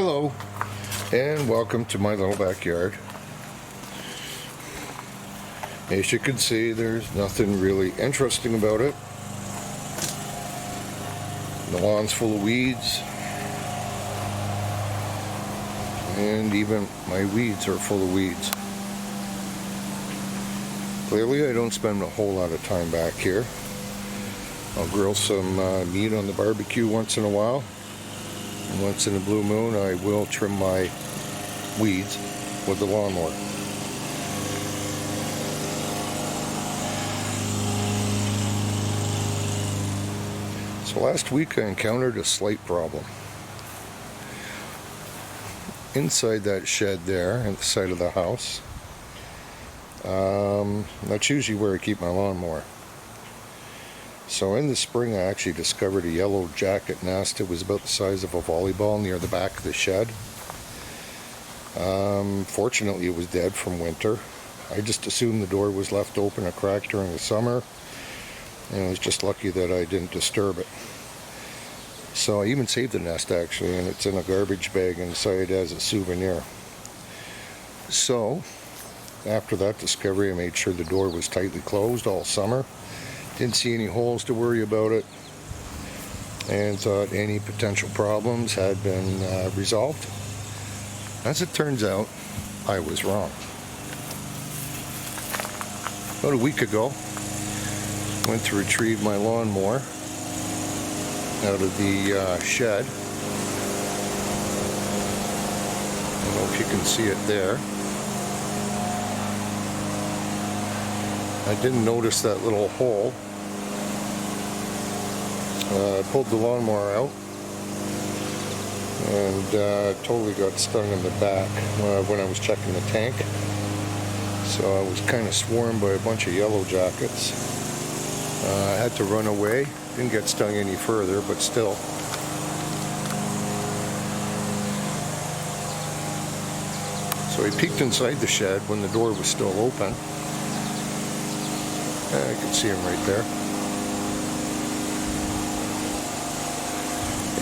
Hello, and welcome to my little backyard. As you can see, there's nothing really interesting about it. The lawn's full of weeds, and even my weeds are full of weeds. Clearly, I don't spend a whole lot of time back here. I'll grill some meat on the barbecue once in a while. And once in a blue moon, I will trim my weeds with the lawnmower. So last week I encountered a slight problem. Inside that shed there, at the side of the house, that's usually where I keep my lawnmower. So in the spring I actually discovered a yellow jacket nest. It was about the size of a volleyball near the back of the shed. Fortunately it was dead from winter. I just assumed the door was left open a crack during the summer, and I was just lucky that I didn't disturb it. So I even saved the nest actually, and it's in a garbage bag inside as a souvenir. So after that discovery, I made sure the door was tightly closed all summer. Didn't see any holes to worry about it, and thought any potential problems had been resolved. As it turns out, I was wrong. About a week ago, went to retrieve my lawnmower out of the shed. I don't know if you can see it there. I didn't notice that little hole. I pulled the lawnmower out and totally got stung in the back when I was checking the tank. So I was kind of swarmed by a bunch of yellow jackets. I had to run away. Didn't get stung any further, but still. So I peeked inside the shed when the door was still open. I can see him right there.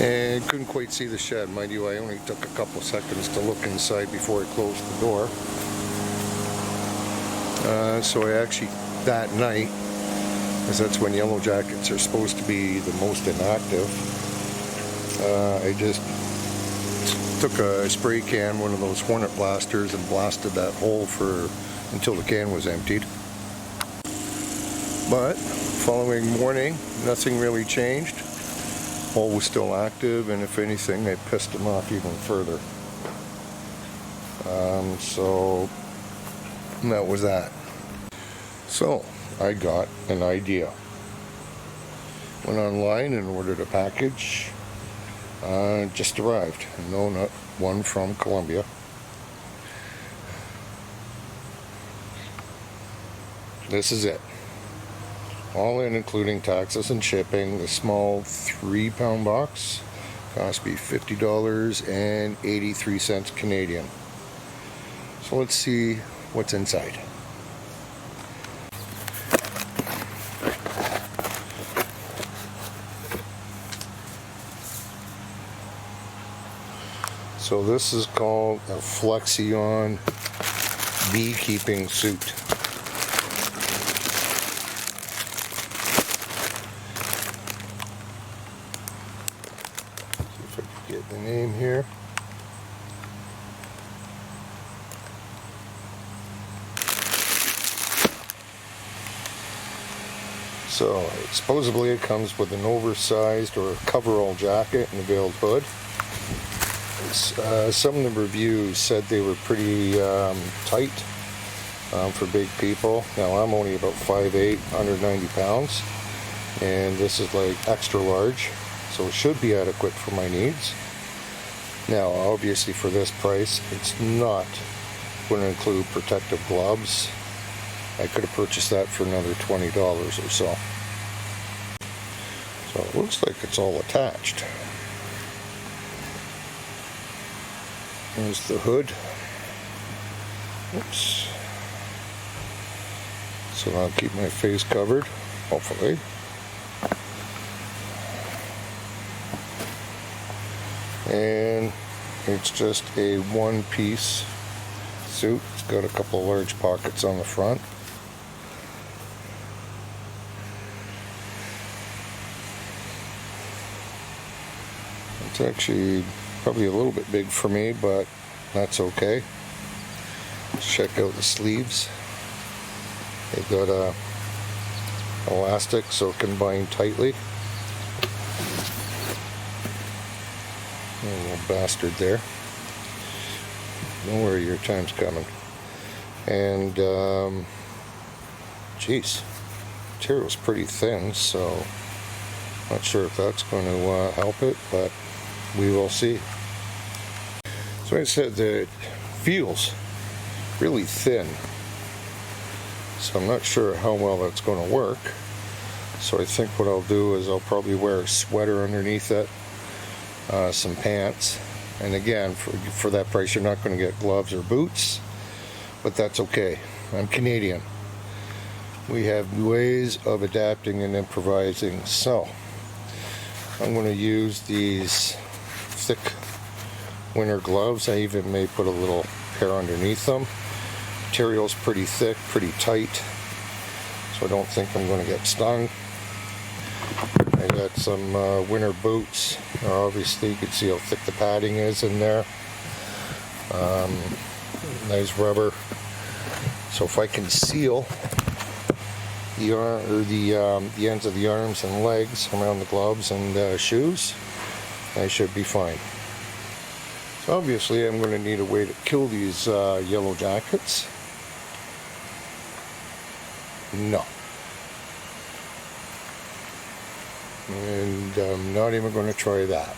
And couldn't quite see the shed. Mind you, I only took a couple seconds to look inside before I closed the door. So I actually, that night, because that's when yellow jackets are supposed to be the most inactive, I just took a spray can, one of those hornet blasters, and blasted that hole until the can was emptied. But following morning, nothing really changed. Hole was still active, and if anything, I pissed him off even further. So that was that. So I got an idea. Went online and ordered a package. Just arrived. No, not one from Colombia. This is it. All in, including taxes and shipping. The small 3-pound box cost me $50.83 Canadian. So let's see what's inside. So this is called a Flexzion Beekeeping suit. Get the name here. So supposedly it comes with an oversized or coverall jacket and a veiled hood. Some of the reviews said they were pretty tight for big people. Now I'm only about 5'8", 190 pounds, and this is like extra large. So it should be adequate for my needs. Now, obviously for this price, it's not going to include protective gloves. I could have purchased that for another $20 or so. So it looks like it's all attached. There's the hood. Oops. So I'll keep my face covered, hopefully. And It's just a one-piece suit. It's got a couple large pockets on the front. It's actually probably a little bit big for me, but that's okay. Let's check out the sleeves. They've got a elastic so it can bind tightly. A little bastard there. Don't worry, your time's coming. And geez, material's pretty thin, so not sure if that's going to help it, but we will see. So I said that it feels really thin, so I'm not sure how well that's going to work. So I think what I'll do is I'll probably wear a sweater underneath it, some pants, and again, for that price you're not going to get gloves or boots, but that's okay. I'm Canadian. We have ways of adapting and improvising. So I'm going to use these thick winter gloves. I even may put a little pair underneath them. Material's pretty thick, pretty tight, so I don't think I'm going to get stung. I got some winter boots. Obviously you can see how thick the padding is in there. Nice rubber. So if I can seal the ends of the arms and legs around the gloves and shoes, I should be fine. So obviously I'm going to need a way to kill these yellow jackets. No. And I'm not even going to try that.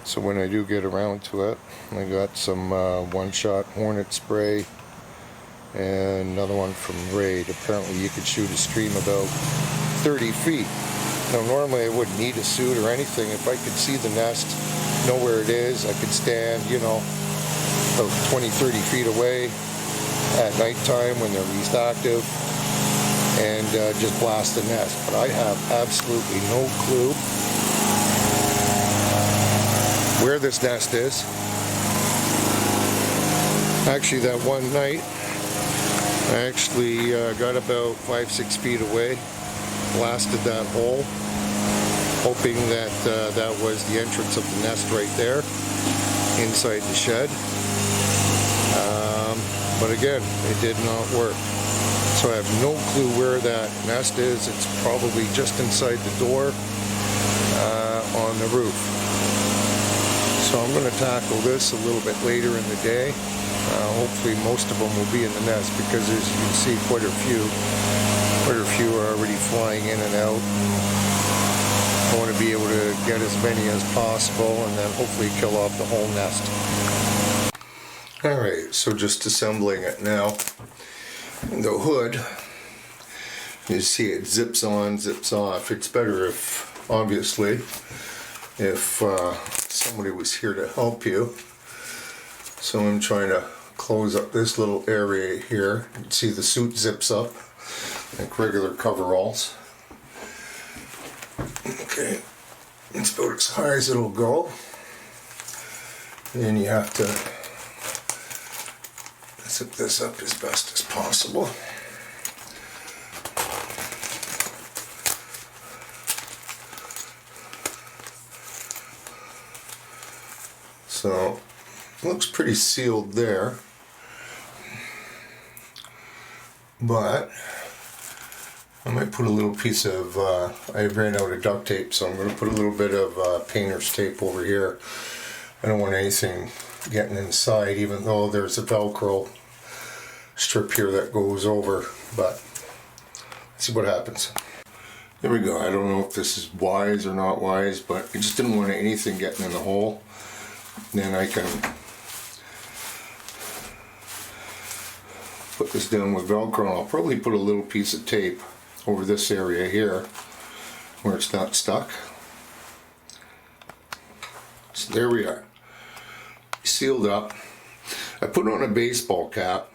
So when I do get around to it, I got some one-shot hornet spray and another one from Raid. Apparently you could shoot a stream about 30 feet. Now normally I wouldn't need a suit or anything. If I could see the nest, know where it is, I could stand, you know, about 20-30 feet away at nighttime when they're least active and just blast the nest. But I have absolutely no clue where this nest is. Actually, that one night I actually got about 5-6 feet away, blasted that hole, hoping that that was the entrance of the nest right there inside the shed. But again, it did not work. So I have no clue where that nest is. It's probably just inside the door on the roof. So I'm going to tackle this a little bit later in the day. Hopefully most of them will be in the nest, because as you can see, quite a few are already flying in and out. I want to be able to get as many as possible and then hopefully kill off the whole nest. Alright, so just assembling it now. The hood, you see it zips on, zips off. It's better if, obviously, if somebody was here to help you. So I'm trying to close up this little area here. You can see the suit zips up like regular coveralls. Okay, it's about as high as it'll go. And then you have to zip this up as best as possible. So, looks pretty sealed there, but I might put a little piece of, I ran out of duct tape, so I'm going to put a little bit of painter's tape over here. I don't want anything getting inside, even though there's a Velcro strip here that goes over, but let's see what happens. There we go. I don't know if this is wise or not wise, but I just didn't want anything getting in the hole. Then I can put this down with Velcro. I'll probably put a little piece of tape over this area here where it's not stuck. So there we are, sealed up. I put on a baseball cap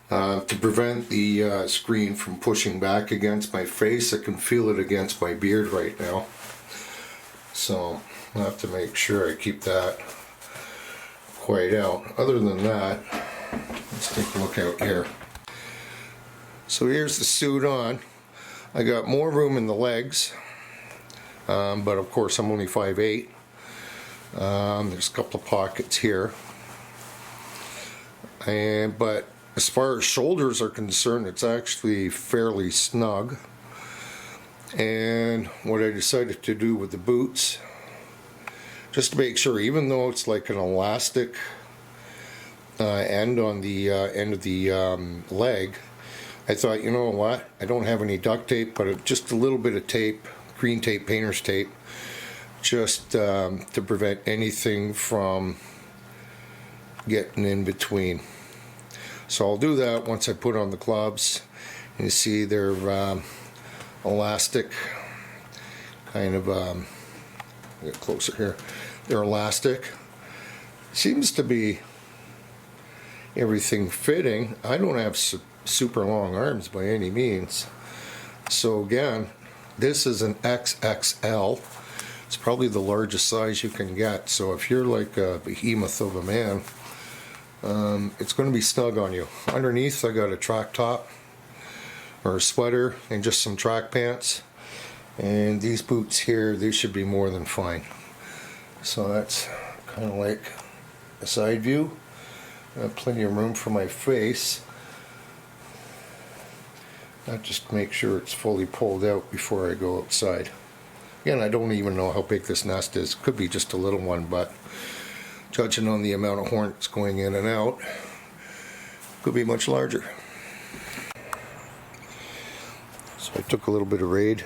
to prevent the screen from pushing back against my face. I can feel it against my beard right now. So I'll have to make sure I keep that quite out. Other than that, let's take a look out here. So here's the suit on. I got more room in the legs, but of course I'm only 5'8". There's a couple of pockets here, but as far as shoulders are concerned, it's actually fairly snug. And what I decided to do with the boots, just to make sure, even though it's like an elastic end on the end of the leg, I thought, you know what, I don't have any duct tape, but just a little bit of tape, green tape, painter's tape, just to prevent anything from getting in between. So I'll do that once I put on the gloves. And you see they're elastic, kind of, get closer here, they're elastic. Seems to be everything fitting. I don't have super long arms by any means. So again, this is an XXL. It's probably the largest size you can get. So if you're like a behemoth of a man, it's going to be snug on you. Underneath I got a track top or a sweater and just some track pants. And these boots here, they should be more than fine. So that's kind of like a side view. I have plenty of room for my face. I just make sure it's fully pulled out before I go outside. Again, I don't even know how big this nest is. Could be just a little one, but judging on the amount of hornets going in and out, could be much larger. So I took a little bit of Raid,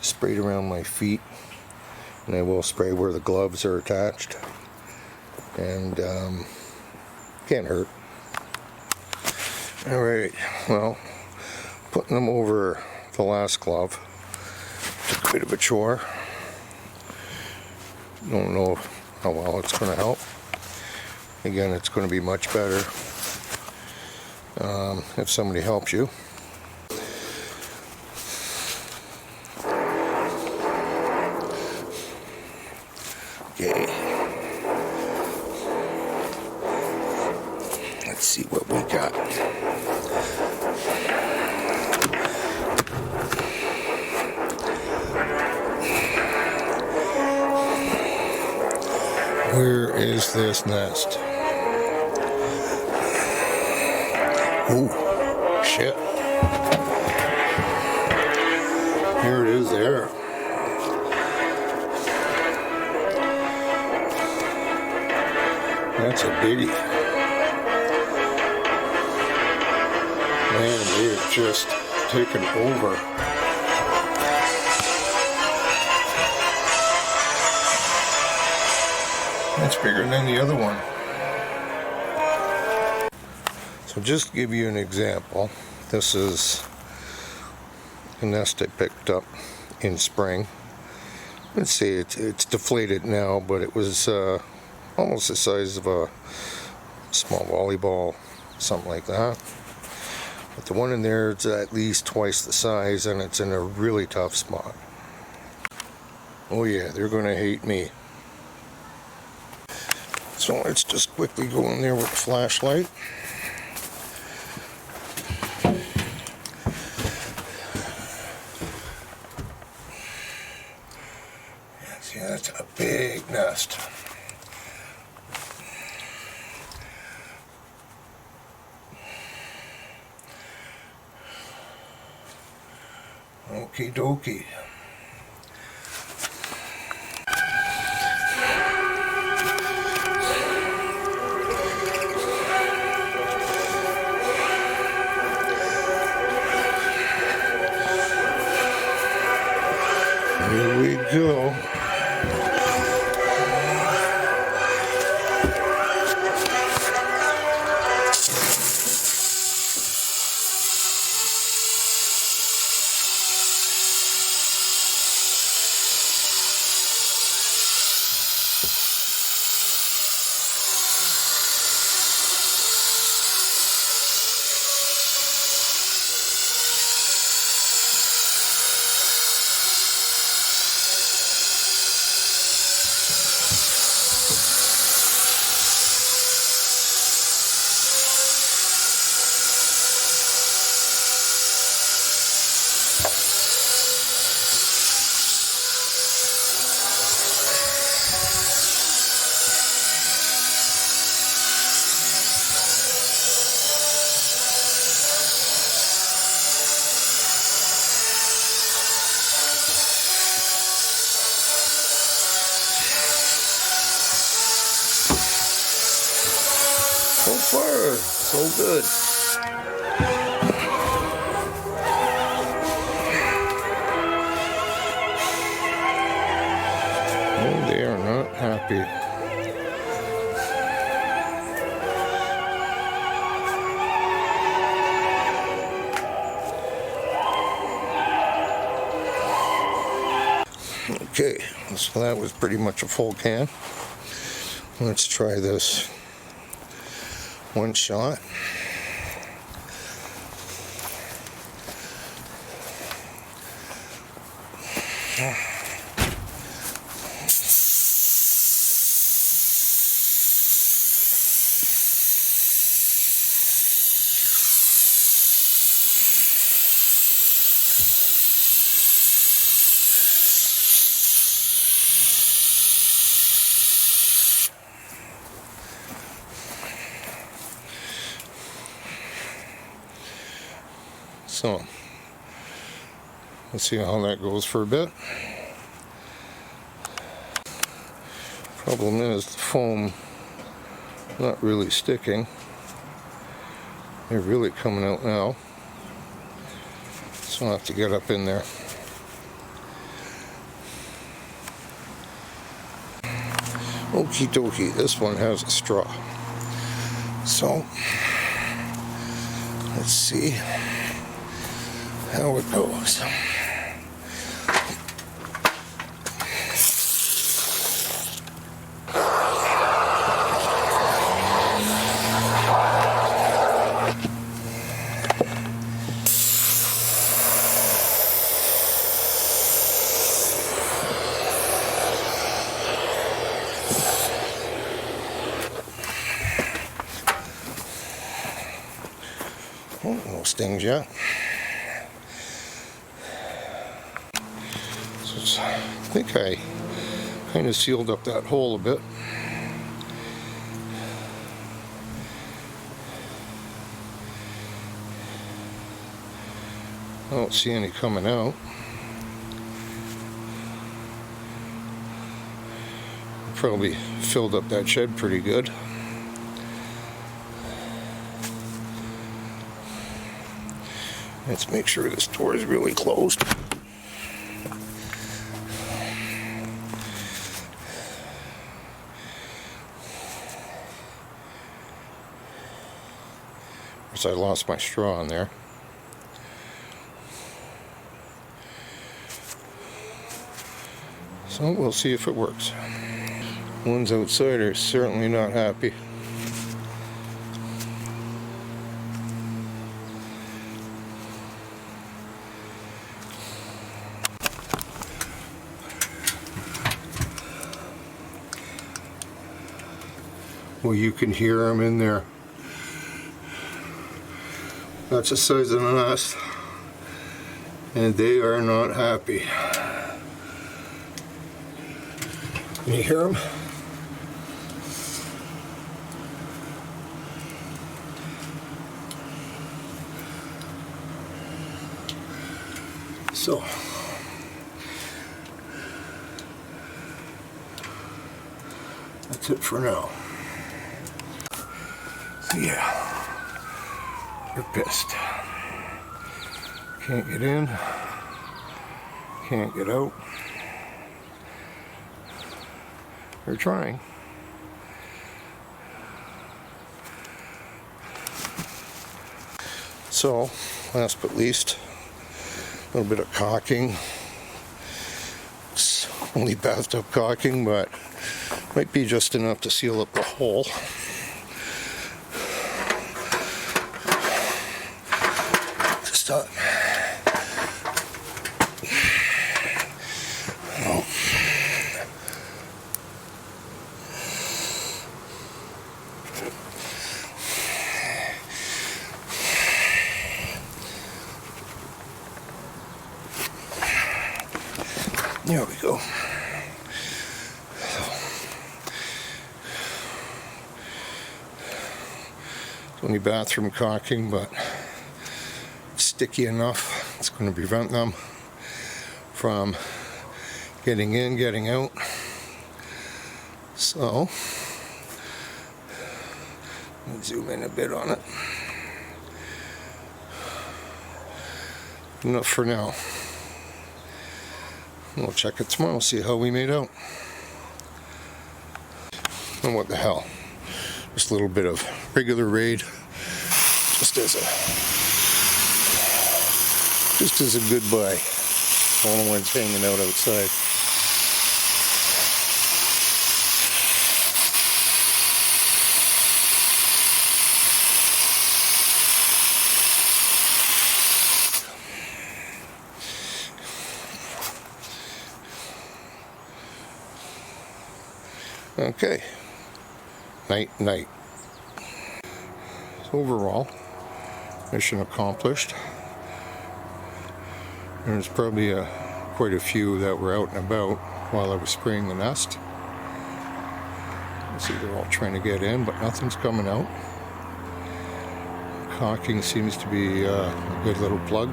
sprayed around my feet, and I will spray where the gloves are attached. And can't hurt. Alright, well, putting them over the last glove took a bit of a chore. Don't know how well it's going to help. Again, it's going to be much better if somebody helps you. Okay. Let's see what we got. Where is this nest? Oh, shit. Here it is there. That's a biggie. Man, they've just taken over. That's bigger than the other one. So just to give you an example, this is a nest I picked up in spring. Let's see, it's deflated now, but it was almost the size of a small volleyball, something like that. But the one in there is at least twice the size, and it's in a really tough spot. Oh yeah, they're going to hate me. So let's just quickly go in there with the flashlight. See, that's a big nest. Okie dokie. Here we go. far, so good. Oh, they are not happy. Okay, so that was pretty much a full can. Let's try this one shot. So, let's see how that goes for a bit. Problem is, the foam not really sticking. They're really coming out now. So I'll have to get up in there. Okie dokie, this one has a straw. So, let's see how it goes. Oh, no stings yet. So I think I kind of sealed up that hole a bit. I don't see any coming out. Probably filled up that shed pretty good. Let's make sure this door is really closed. Of course, I lost my straw in there. So we'll see if it works. Ones outside are certainly not happy. Well, you can hear them in there. That's the size of the nest, and they are not happy. Can you hear them? So, that's it for now. So yeah, they're pissed. Can't get in, can't get out. They're trying. So, last but least, a little bit of caulking. It's only bathtub caulking, but might be just enough to seal up the hole. Just oh. There we go. It's only bathroom caulking, but it's sticky enough. It's going to prevent them from getting in, getting out. So, Zoom in a bit on it. Enough for now. We'll check it tomorrow, see how we made out. And what the hell? Just a little bit of regular raid, just as a goodbye. All the ones hanging out outside. Okay, night. Overall, mission accomplished. There's probably quite a few that were out and about while I was spraying the nest. You see they're all trying to get in, but nothing's coming out. Caulking seems to be a good little plug.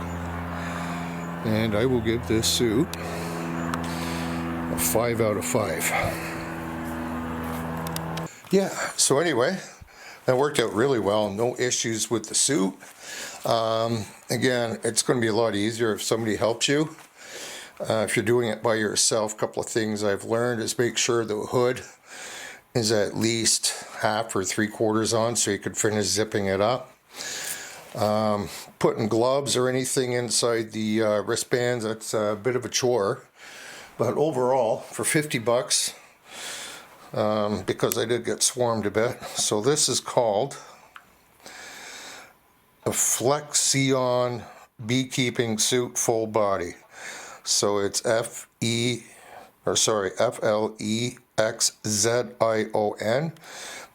And I will give this suit a 5 out of 5. Yeah, so anyway, that worked out really well. No issues with the suit. Again, it's going to be a lot easier if somebody helps you. If you're doing it by yourself, a couple of things I've learned is make sure the hood is at least half or 3/4 on so you could finish zipping it up. Putting gloves or anything inside the wristbands, that's a bit of a chore. But overall, for 50 bucks, because I did get swarmed a bit. So this is called a Flexzion Beekeeping Suit Full Body. So it's Flexzion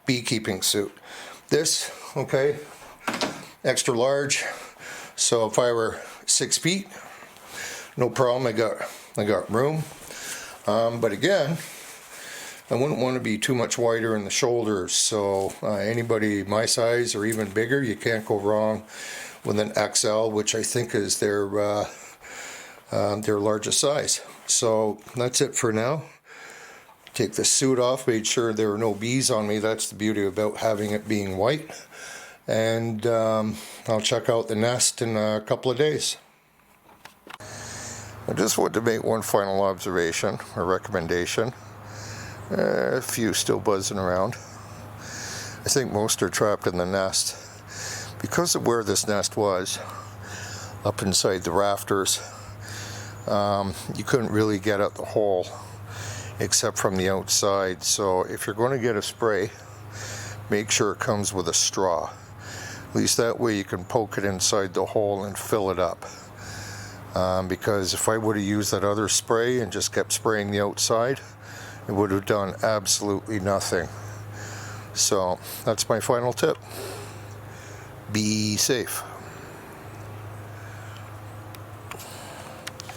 Beekeeping Suit. This, okay, extra large. So if I were 6 feet, no problem. I got room. But again, I wouldn't want to be too much wider in the shoulders, so anybody my size or even bigger, you can't go wrong with an XL, which I think is their largest size. So that's it for now. Take the suit off, made sure there were no bees on me. That's the beauty about having it being white. And I'll check out the nest in a couple of days. I just want to make one final observation or recommendation. A few still buzzing around. I think most are trapped in the nest. Because of where this nest was, up inside the rafters, you couldn't really get at the hole except from the outside. So if you're going to get a spray, make sure it comes with a straw. At least that way you can poke it inside the hole and fill it up. Because if I would have used that other spray and just kept spraying the outside, it would have done absolutely nothing. So that's my final tip. Be safe.